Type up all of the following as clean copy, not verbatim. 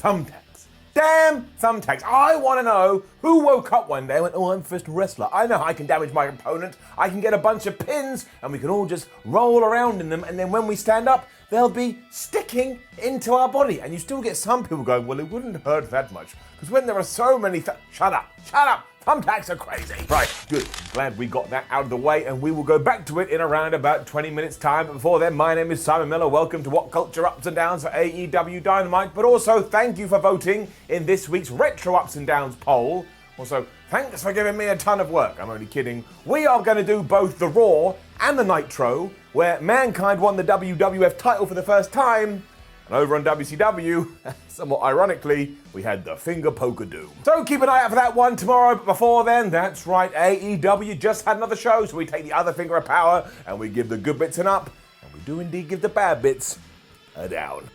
thumbtacks. Damn thumbtacks. I want to know who woke up one day and went, oh, I'm a professional wrestler. I know I can damage my opponent. I can get a bunch of pins and we can all just roll around in them. And then when we stand up, they'll be sticking into our body. And you still get some people going, well, it wouldn't hurt that much. Because when there are so many shut up. Thumbtacks are crazy. Right, good. Glad we got that out of the way, and we will go back to it in around about 20 minutes time. But before then, my name is Simon Miller. Welcome to WhatCulture Ups and Downs for AEW Dynamite. But also, thank you for voting in this week's Retro Ups and Downs poll. Also, thanks for giving me a ton of work. I'm only kidding. We are going to do both the Raw and the Nitro, where Mankind won the WWF title for the first time. And over on WCW, somewhat ironically, we had the Finger Poke of Doom. So keep an eye out for that one tomorrow. But before then, that's right, AEW just had another show. So we take the other finger of power and we give the good bits an up. And we do indeed give the bad bits a down.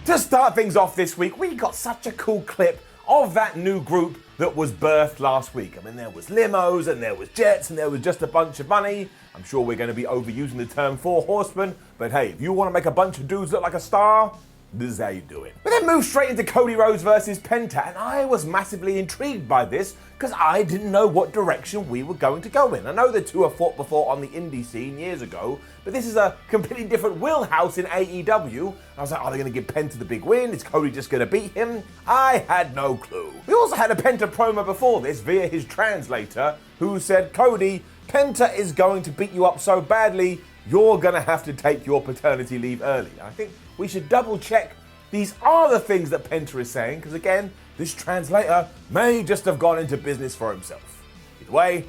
To start things off this week, we got such a cool clip of that new group that was birthed last week. I mean, there was limos and there was jets and there was just a bunch of money. I'm sure we're going to be overusing the term four horsemen, but hey, if you want to make a bunch of dudes look like a star, this is how you do it. We then moved straight into Cody Rhodes versus Penta, and I was massively intrigued by this because I didn't know what direction we were going to go in. I know the two have fought before on the indie scene years ago, but this is a completely different wheelhouse in AEW. I was like, are they going to give Penta the big win? Is Cody just going to beat him? I had no clue. We also had a Penta promo before this via his translator who said, Cody, Penta is going to beat you up so badly, you're going to have to take your paternity leave early. I think we should double check these are the things that Penta is saying, because again, this translator may just have gone into business for himself. Either way,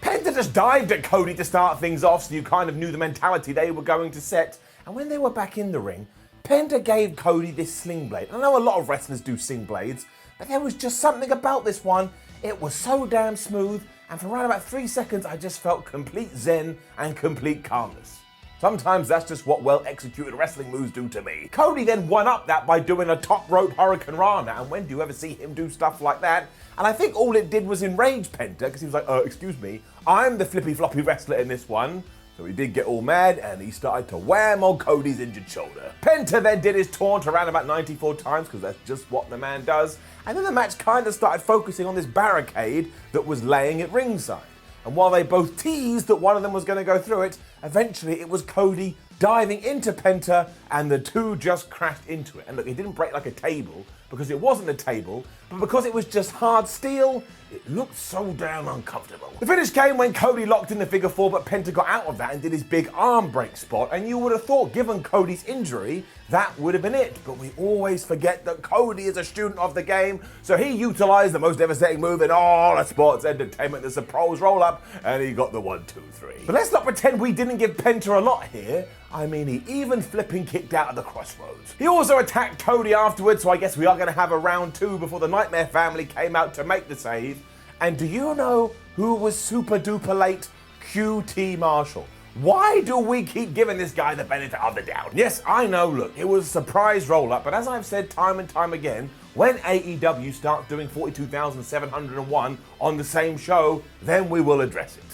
Penta just dived at Cody to start things off, so you kind of knew the mentality they were going to set. And when they were back in the ring, Penta gave Cody this sling blade. I know a lot of wrestlers do sling blades, but there was just something about this one. It was so damn smooth, and for around about 3 seconds, I just felt complete zen and complete calmness. Sometimes that's just what well-executed wrestling moves do to me. Cody then one-upped that by doing a top rope Hurricane Rana, and when do you ever see him do stuff like that? And I think all it did was enrage Penta, because he was like, excuse me, I'm the flippy-floppy wrestler in this one. So he did get all mad, and he started to wham on Cody's injured shoulder. Penta then did his taunt around about 94 times, because that's just what the man does. And then the match kind of started focusing on this barricade that was laying at ringside. And while they both teased that one of them was going to go through it, eventually it was Cody diving into Penta, and the two just crashed into it. And look, it didn't break like a table, because it wasn't a table, but because it was just hard steel, it looked so damn uncomfortable. The finish came when Cody locked in the figure four, but Penta got out of that and did his big arm break spot, and you would have thought, given Cody's injury, that would have been it. But we always forget that Cody is a student of the game, so he utilized the most devastating move in all of sports entertainment, the pros roll up, and he got the 1, 2, 3. But let's not pretend we didn't give Penta a lot here. I mean, he even flipping kicked out of the crossroads. He also attacked Cody afterwards, so I guess we are going to have a round 2 before the Nightmare family came out to make the save. And do you know who was super duper late? QT Marshall. Why do we keep giving this guy the benefit of the doubt? Yes, I know, look, it was a surprise roll-up, but as I've said time and time again, when AEW starts doing 42,701 on the same show, then we will address it.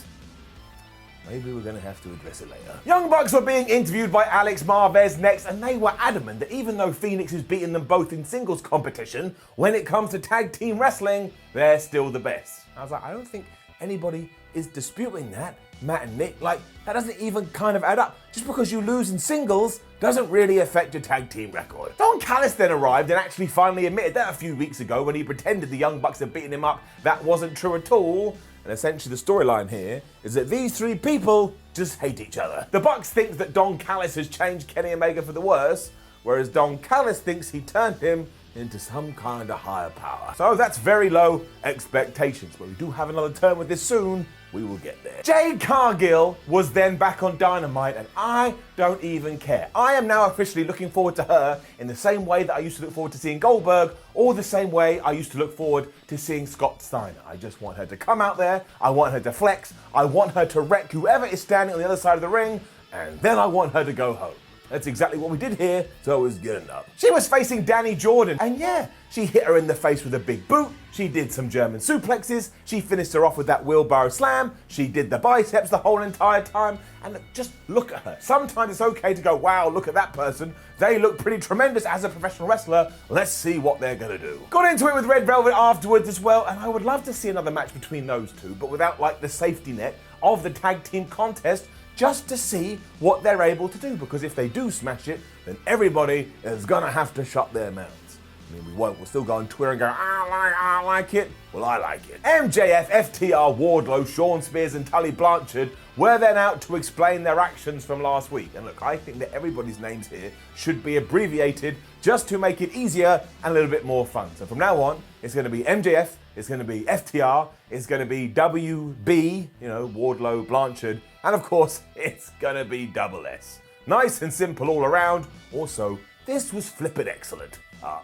Maybe we're going to have to address it later. Young Bucks were being interviewed by Alex Marvez next, and they were adamant that even though Phoenix has beaten them both in singles competition, when it comes to tag team wrestling, they're still the best. I was like, I don't think anybody is disputing that, Matt and Nick. Like, that doesn't even kind of add up. Just because you lose in singles doesn't really affect your tag team record. Don Callis then arrived and actually finally admitted that a few weeks ago when he pretended the Young Bucks had beaten him up, that wasn't true at all. And essentially the storyline here is that these three people just hate each other. The Bucks think that Don Callis has changed Kenny Omega for the worse, whereas Don Callis thinks he turned him into some kind of higher power. So that's very low expectations, but we do have another turn with this soon. We will get there. Jade Cargill was then back on Dynamite, and I don't even care. I am now officially looking forward to her in the same way that I used to look forward to seeing Goldberg, or the same way I used to look forward to seeing Scott Steiner. I just want her to come out there, I want her to flex, I want her to wreck whoever is standing on the other side of the ring, and then I want her to go home. That's exactly what we did here, so it was good enough. She was facing Danny Jordan, and yeah, she hit her in the face with a big boot, she did some German suplexes, she finished her off with that wheelbarrow slam, she did the biceps the whole entire time, and just look at her. Sometimes it's okay to go, wow, look at that person, they look pretty tremendous as a professional wrestler, let's see what they're gonna do. Got into it with Red Velvet afterwards as well, and I would love to see another match between those two, but without like the safety net of the tag team contest, just to see what they're able to do, because if they do smash it, then everybody is gonna have to shut their mouths. I mean, we won't. We'll still go on Twitter and go, I like it. Well, I like it. MJF, FTR, Wardlow, Shawn Spears, and Tully Blanchard were then out to explain their actions from last week. And look, I think that everybody's names here should be abbreviated just to make it easier and a little bit more fun. So from now on, it's going to be MJF, it's going to be FTR, it's going to be WB, Wardlow, Blanchard, and of course, it's going to be Double S. Nice and simple all around. Also, this was flippin' excellent.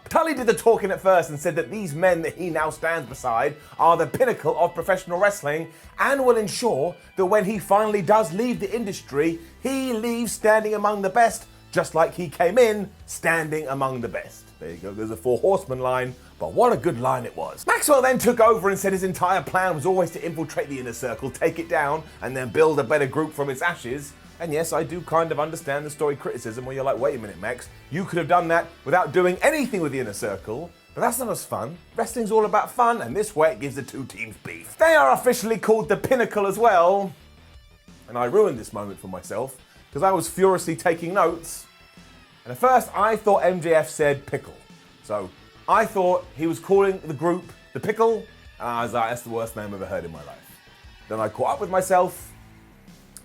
Tully did the talking at first and said that these men that he now stands beside are the pinnacle of professional wrestling and will ensure that when he finally does leave the industry, he leaves standing among the best, just like he came in standing among the best. There you go, there's a Four Horsemen line, but what a good line it was. Maxwell then took over and said his entire plan was always to infiltrate the inner circle, take it down, and then build a better group from its ashes. And yes, I do kind of understand the story criticism where you're like, wait a minute, Max, you could have done that without doing anything with the inner circle. But that's not as fun. Wrestling's all about fun, and this way it gives the two teams beef. They are officially called the Pinnacle as well. And I ruined this moment for myself because I was furiously taking notes. And at first I thought MJF said pickle. So I thought he was calling the group the Pickle, and I was like, that's the worst name I've ever heard in my life. Then I caught up with myself.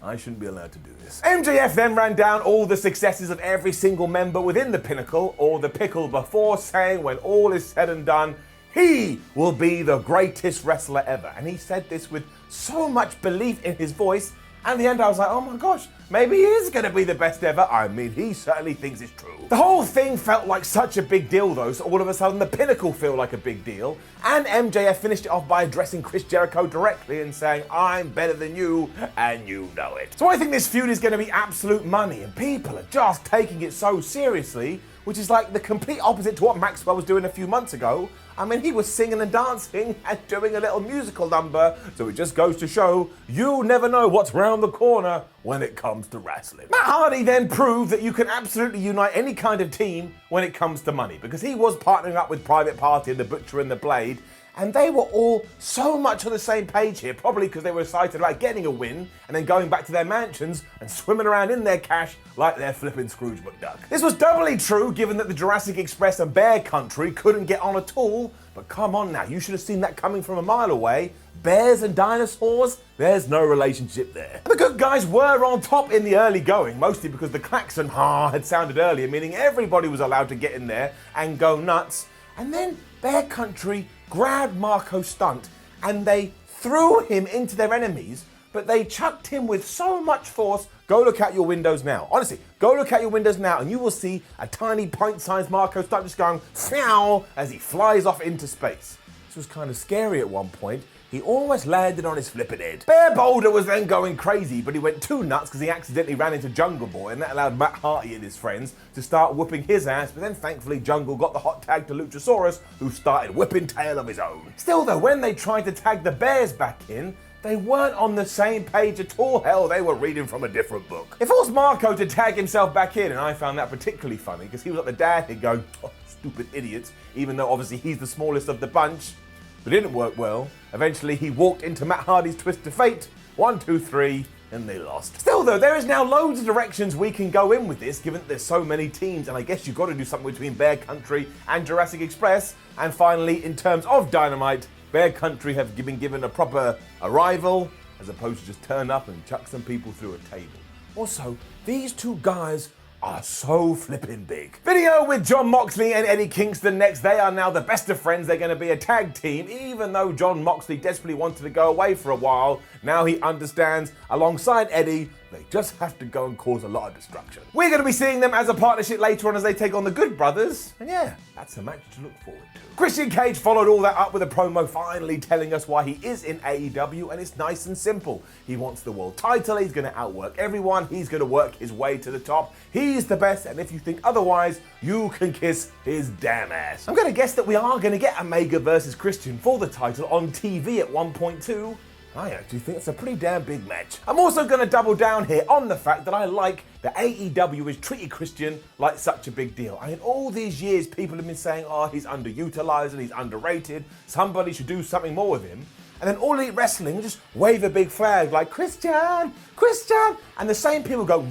I shouldn't be allowed to do this. MJF then ran down all the successes of every single member within the Pinnacle, or the Pickle, before saying when all is said and done, he will be the greatest wrestler ever. And he said this with so much belief in his voice. And at the end I was like, oh my gosh, maybe he is going to be the best ever. I mean, he certainly thinks it's true. The whole thing felt like such a big deal though, so all of a sudden the Pinnacle feel like a big deal. And MJF finished it off by addressing Chris Jericho directly and saying, I'm better than you, and you know it. So I think this feud is going to be absolute money, and people are just taking it so seriously, which is like the complete opposite to what Maxwell was doing a few months ago. I mean, he was singing and dancing and doing a little musical number, so it just goes to show you never know what's round the corner when it comes to wrestling. Matt Hardy then proved that you can absolutely unite any kind of team when it comes to money, because he was partnering up with Private Party and the Butcher and the Blade, and they were all so much on the same page here, probably because they were excited about getting a win and then going back to their mansions and swimming around in their cash like they're flipping Scrooge McDuck. This was doubly true given that the Jurassic Express and Bear Country couldn't get on at all, but come on now, you should have seen that coming from a mile away. Bears and dinosaurs? There's no relationship there. The good guys were on top in the early going, mostly because the klaxon had sounded earlier, meaning everybody was allowed to get in there and go nuts. And then Bear Country grabbed Marco Stunt and they threw him into their enemies, but they chucked him with so much force. Go look out your windows now. Honestly, go look out your windows now and you will see a tiny pint-sized Marco Stunt just going phew as he flies off into space. This was kind of scary at one point. He almost landed on his flippin' head. Bear Boulder was then going crazy, but he went too nuts because he accidentally ran into Jungle Boy, and that allowed Matt Hardy and his friends to start whooping his ass, but then thankfully Jungle got the hot tag to Luchasaurus, who started whipping tail of his own. Still though, when they tried to tag the Bears back in, they weren't on the same page at all. Hell, they were reading from a different book. It forced Marco to tag himself back in, and I found that particularly funny because he was like the dad he'd go, oh, stupid idiots, even though obviously he's the smallest of the bunch. But it didn't work well. Eventually he walked into Matt Hardy's Twist of Fate. 1, 2, 3, and they lost. Still though, there is now loads of directions we can go in with this, given that there's so many teams, and I guess you've got to do something between Bear Country and Jurassic Express. And finally, in terms of Dynamite, Bear Country have been given a proper arrival, as opposed to just turn up and chuck some people through a table. Also, these two guys are so flippin' big. Video with Jon Moxley and Eddie Kingston next. They are now the best of friends. They're going to be a tag team. Even though Jon Moxley desperately wanted to go away for a while, now he understands, alongside Eddie, They just have to go and cause a lot of destruction. We're going to be seeing them as a partnership later on as they take on the Good Brothers. And yeah, that's a match to look forward to. Christian Cage followed all that up with a promo finally telling us why he is in AEW, and it's nice and simple. He wants the world title, he's going to outwork everyone, he's going to work his way to the top. He's the best, and if you think otherwise, you can kiss his damn ass. I'm going to guess that we are going to get Omega versus Christian for the title on TV at 1.2. I actually think it's a pretty damn big match. I'm also going to double down here on the fact that I like that AEW has treated Christian like such a big deal. I mean, all these years people have been saying, oh, he's underutilized and he's underrated, somebody should do something more with him. And then All Elite Wrestling just wave a big flag like, Christian, Christian. And the same people go,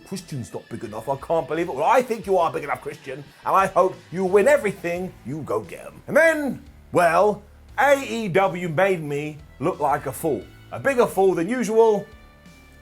Christian's not big enough, I can't believe it. Well, I think you are big enough, Christian, and I hope you win everything, you go get him. And then, well, AEW made me look like a fool. A bigger fool than usual.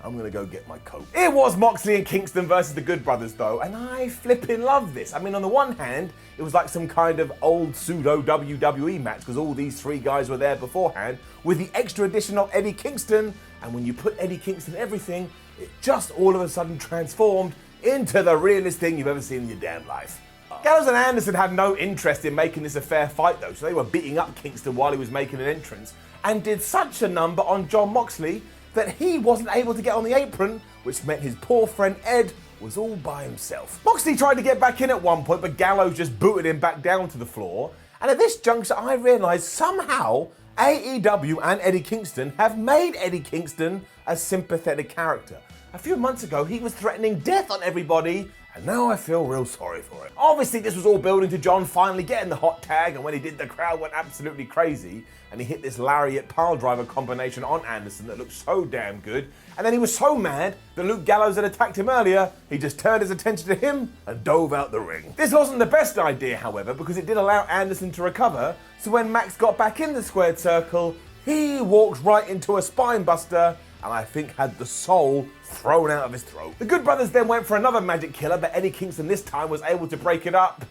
I'm gonna go get my coat. It was Moxley and Kingston versus the Good Brothers though, and I flipping love this. I mean, on the one hand, it was like some kind of old pseudo WWE match because all these three guys were there beforehand with the extra addition of Eddie Kingston, and when you put Eddie Kingston in everything, it just all of a sudden transformed into the realest thing you've ever seen in your damn life. Gallows and Anderson had no interest in making this a fair fight though, so they were beating up Kingston while he was making an entrance and did such a number on Jon Moxley that he wasn't able to get on the apron, which meant his poor friend Ed was all by himself. Moxley tried to get back in at one point, but Gallows just booted him back down to the floor, and at this juncture I realised somehow AEW and Eddie Kingston have made Eddie Kingston a sympathetic character. A few months ago he was threatening death on everybody, and now I feel real sorry for it. Obviously this was all building to John finally getting the hot tag, and when he did the crowd went absolutely crazy and he hit this lariat piledriver combination on Anderson that looked so damn good, and then he was so mad that Luke Gallows had attacked him earlier, he just turned his attention to him and dove out the ring. This wasn't the best idea however, because it did allow Anderson to recover, so when Max got back in the squared circle, he walked right into a spine buster and I think had the soul thrown out of his throat. The Good Brothers then went for another magic killer, but Eddie Kingston this time was able to break it up.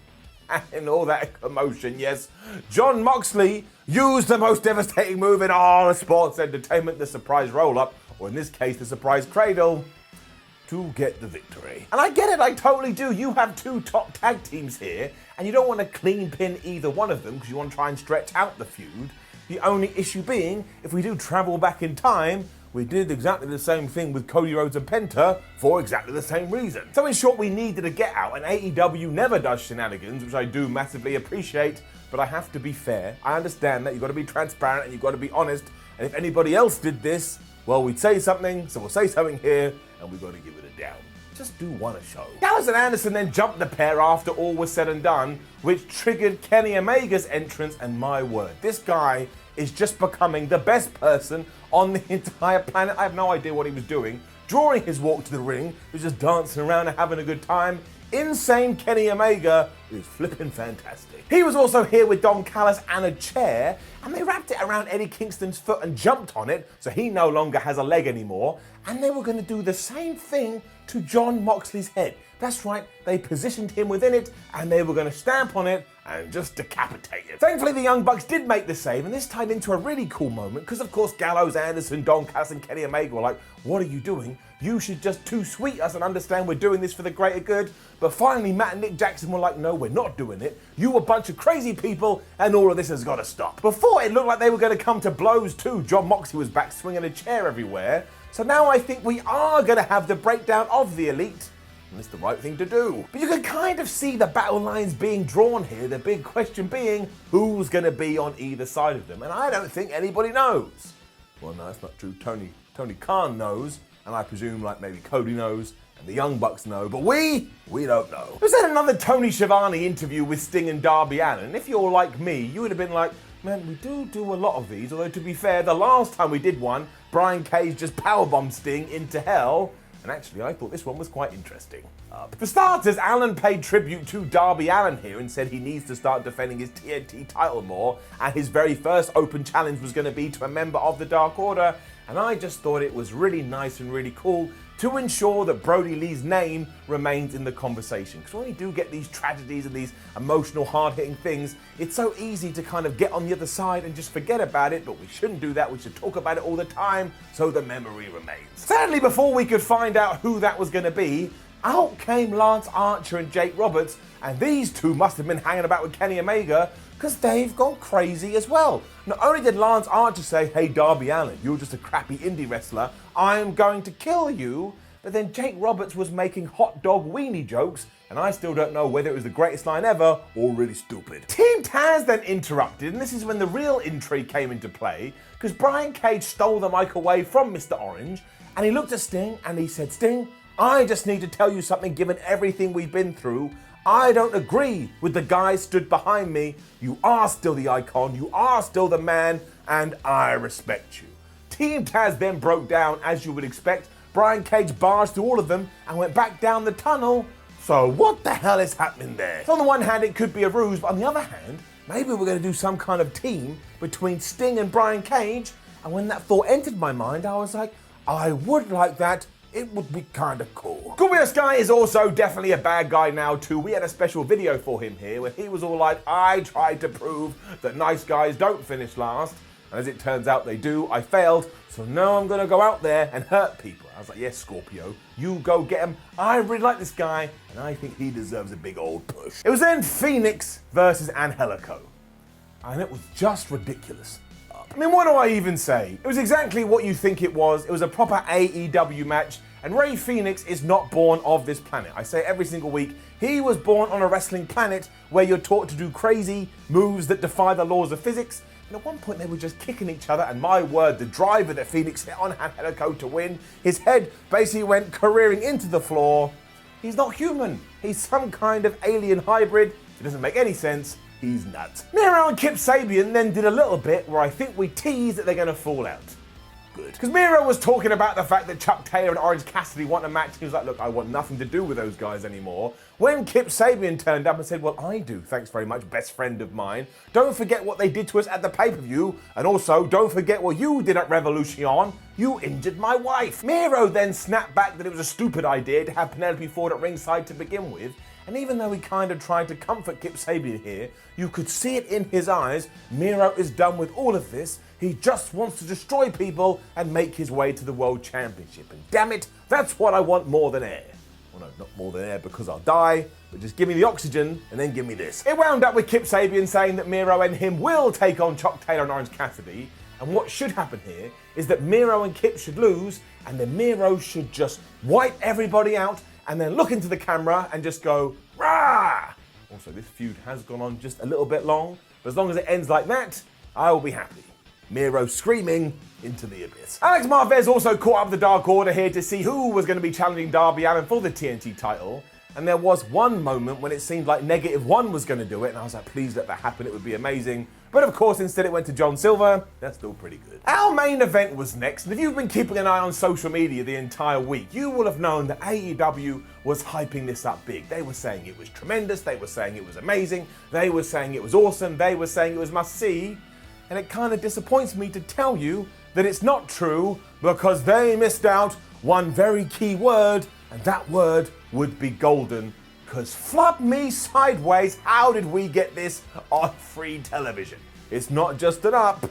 And all that commotion, yes, Jon Moxley used the most devastating move in all of sports entertainment, the surprise roll-up, or in this case, the surprise cradle, to get the victory. And I get it, I totally do. You have two top tag teams here, and you don't want to clean pin either one of them because you want to try and stretch out the feud. The only issue being, if we do travel back in time, we did exactly the same thing with Cody Rhodes and Penta for exactly the same reason. So in short, we needed a get out, and AEW never does shenanigans, which I do massively appreciate, but I have to be fair. I understand that you've got to be transparent and you've got to be honest, and if anybody else did this, well, we'd say something, so we'll say something here, and we've got to give it a down. Just do one a show. Gallows and Anderson then jumped the pair after all was said and done, which triggered Kenny Omega's entrance, and my word, this guy is just becoming the best person on the entire planet. I have no idea what he was doing. During his walk to the ring, he was just dancing around and having a good time. Insane Kenny Omega is flipping fantastic. He was also here with Don Callis and a chair, and they wrapped it around Eddie Kingston's foot and jumped on it, so he no longer has a leg anymore, and they were going to do the same thing to Jon Moxley's head. That's right, they positioned him within it, and they were going to stamp on it and just decapitate it. Thankfully, the Young Bucks did make the save, and this tied into a really cool moment, because of course Gallows, Anderson, Don Callis, and Kenny Omega were like, what are you doing? You should just two-sweet us and understand we're doing this for the greater good. But finally, Matt and Nick Jackson were like, no, we're not doing it. You a bunch of crazy people, and all of this has got to stop. Before, it looked like they were going to come to blows too. Jon Moxley was back swinging a chair everywhere. So now I think we are going to have the breakdown of the Elite, and it's the right thing to do. But you can kind of see the battle lines being drawn here, the big question being, who's going to be on either side of them? And I don't think anybody knows. Well, no, that's not true. Tony Khan knows, and I presume like maybe Cody knows, and the Young Bucks know, but we don't know. There's then another Tony Schiavone interview with Sting and Darby Allin, and if you're like me, you would have been like, man, we do a lot of these, although to be fair, the last time we did one, Brian Cage just powerbombed Sting into hell, and actually I thought this one was quite interesting. For starters, Allin paid tribute to Darby Allin here and said he needs to start defending his TNT title more, and his very first open challenge was going to be to a member of the Dark Order, and I just thought it was really nice and really cool to ensure that Brody Lee's name remains in the conversation. Because when we do get these tragedies and these emotional, hard-hitting things, it's so easy to kind of get on the other side and just forget about it, but we shouldn't do that. We should talk about it all the time so the memory remains. Sadly, before we could find out who that was going to be, out came Lance Archer and Jake Roberts, and these two must have been hanging about with Kenny Omega because they've gone crazy as well. Not only did Lance Archer say, "Hey Darby Allin, you're just a crappy indie wrestler, I'm going to kill you," but then Jake Roberts was making hot dog weenie jokes, and I still don't know whether it was the greatest line ever or really stupid. Team Taz then interrupted, and this is when the real intrigue came into play, because Brian Cage stole the mic away from Mr. Orange, and he looked at Sting and he said, "Sting, I just need to tell you something given everything we've been through. I don't agree with the guy stood behind me. You are still the icon, you are still the man, and I respect you." Team Taz then broke down, as you would expect. Brian Cage barged through all of them and went back down the tunnel. So what the hell is happening there? So on the one hand, it could be a ruse, but on the other hand, maybe we're going to do some kind of team between Sting and Brian Cage. And when that thought entered my mind, I was like, I would like that. It would be kind of cool. Scorpio Sky is also definitely a bad guy now too. We had a special video for him here where he was all like, "I tried to prove that nice guys don't finish last. And as it turns out they do. I failed. So now I'm going to go out there and hurt people." I was like, "Yes, Scorpio, you go get him. I really like this guy and I think he deserves a big old push." It was then Phoenix versus Angelico. And it was just ridiculous. I mean, what do I even say? It was exactly what you think it was. It was a proper AEW match, and Rey Fenix is not born of this planet. I say it every single week. He was born on a wrestling planet where you're taught to do crazy moves that defy the laws of physics. And at one point they were just kicking each other, and my word, the driver that Phoenix hit on Angelico to win, his head basically went careering into the floor. He's not human. He's some kind of alien hybrid. It doesn't make any sense. He's nuts. Miro and Kip Sabian then did a little bit where I think we teased that they're going to fall out. Good. Because Miro was talking about the fact that Chuck Taylor and Orange Cassidy want a match. He was like, "Look, I want nothing to do with those guys anymore." When Kip Sabian turned up and said, "Well, I do, thanks very much, best friend of mine. Don't forget what they did to us at the pay-per-view. And also, don't forget what you did at Revolution. You injured my wife." Miro then snapped back that it was a stupid idea to have Penelope Ford at ringside to begin with. And even though he kind of tried to comfort Kip Sabian here, you could see it in his eyes. Miro is done with all of this. He just wants to destroy people and make his way to the World Championship. And damn it, that's what I want more than air. Well, no, not more than air because I'll die, but just give me the oxygen and then give me this. It wound up with Kip Sabian saying that Miro and him will take on Chuck Taylor and Orange Cassidy. And what should happen here is that Miro and Kip should lose, and then Miro should just wipe everybody out and then look into the camera and just go, "Rah!" Also, this feud has gone on just a little bit long, but as long as it ends like that, I will be happy. Miro screaming into the abyss. Alex Marvez also caught up the Dark Order here to see who was going to be challenging Darby Allin for the TNT title. And there was one moment when it seemed like -1 was going to do it, and I was like, please let that happen, it would be amazing. But of course, instead it went to John Silver. That's still pretty good. Our main event was next, and if you've been keeping an eye on social media the entire week, you will have known that AEW was hyping this up big. They were saying it was tremendous, they were saying it was amazing, they were saying it was awesome, they were saying it was must-see. And it kind of disappoints me to tell you that it's not true, because they missed out one very key word, and that word would be golden. Because flop me sideways, how did we get this on free television? It's not just an up,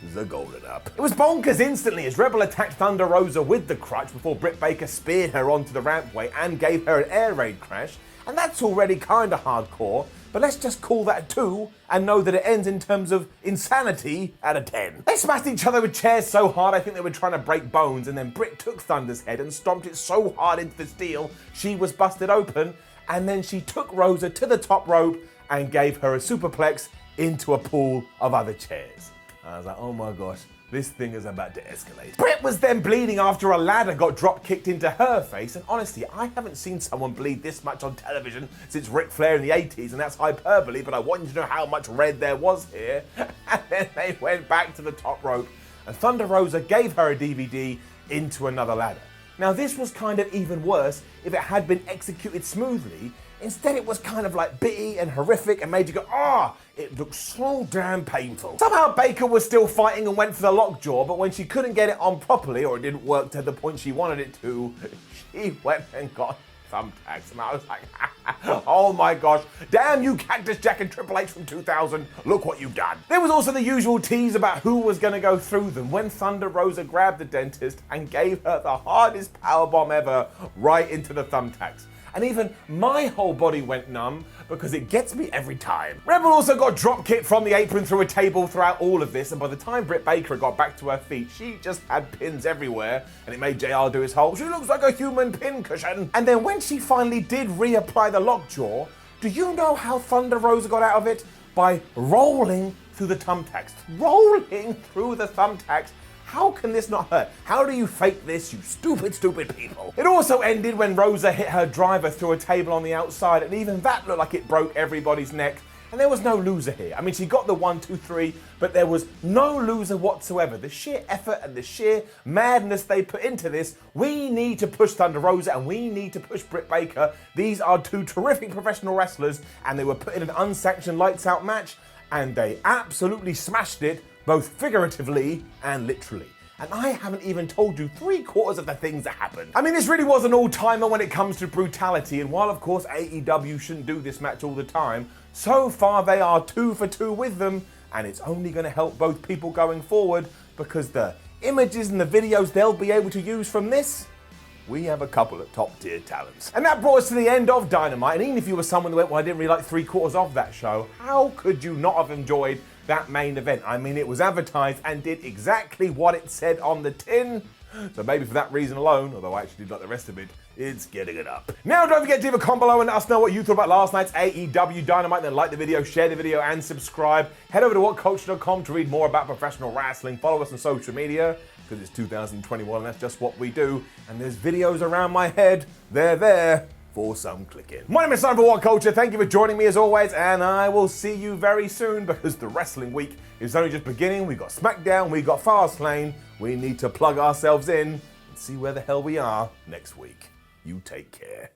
it's a golden up. It was bonkers instantly as Rebel attacked Thunder Rosa with the crutch before Britt Baker speared her onto the rampway and gave her an air raid crash. And that's already kinda hardcore, but let's just call that a 2 and know that it ends in terms of insanity at a 10. They smashed each other with chairs so hard I think they were trying to break bones, and then Britt took Thunder's head and stomped it so hard into the steel she was busted open, and then she took Rosa to the top rope and gave her a superplex into a pool of other chairs. I was like, oh my gosh, this thing is about to escalate. Britt was then bleeding after a ladder got drop kicked into her face, and honestly, I haven't seen someone bleed this much on television since Ric Flair in the 80s, and that's hyperbole, but I want you to know how much red there was here. And then they went back to the top rope, and Thunder Rosa gave her a DVD into another ladder. Now this was kind of even worse if it had been executed smoothly, Instead, it was kind of like bitty and horrific and made you go, it looks so damn painful. Somehow Baker was still fighting and went for the lockjaw, but when she couldn't get it on properly, or it didn't work to the point she wanted it to, she went and got thumbtacks. And I was like, oh my gosh, damn you Cactus Jack and Triple H from 2000, look what you've done. There was also the usual tease about who was going to go through them when Thunder Rosa grabbed the dentist and gave her the hardest powerbomb ever right into the thumbtacks. And even my whole body went numb because it gets me every time. Rebel also got drop kicked from the apron through a table throughout all of this, and by the time Britt Baker got back to her feet, she just had pins everywhere, and it made JR do his whole, she looks like a human pin cushion. And then when she finally did reapply the lockjaw, do you know how Thunder Rosa got out of it? By rolling through the thumbtacks. Rolling through the thumbtacks. How can this not hurt? How do you fake this, you stupid, stupid people? It also ended when Rosa hit her driver through a table on the outside, and even that looked like it broke everybody's neck. And there was no loser here. I mean, she got the 1, 2, 3, but there was no loser whatsoever. The sheer effort and the sheer madness they put into this, we need to push Thunder Rosa and we need to push Britt Baker. These are two terrific professional wrestlers, and they were put in an unsanctioned lights out match, and they absolutely smashed it, both figuratively and literally. And I haven't even told you 3/4 of the things that happened. I mean, this really was an all-timer when it comes to brutality, and while of course AEW shouldn't do this match all the time, so far they are 2 for 2 with them, and it's only going to help both people going forward, because the images and the videos they'll be able to use from this, we have a couple of top-tier talents. And that brought us to the end of Dynamite, and even if you were someone who went, well, I didn't really like 3/4 of that show, how could you not have enjoyed that main event? I mean, it was advertised and did exactly what it said on the tin. So maybe for that reason alone, although I actually did like the rest of it, it's getting it up. Now don't forget to leave a comment below and let us know what you thought about last night's AEW Dynamite. Then like the video, share the video, and subscribe. Head over to WhatCulture.com to read more about professional wrestling. Follow us on social media, because it's 2021 and that's just what we do. And there's videos around my head. They're there for some clicking. My name is Simon for WhatCulture. Thank you for joining me as always, and I will see you very soon, because the wrestling week is only just beginning. We got SmackDown, we got Fastlane. We need to plug ourselves in and see where the hell we are next week. You take care.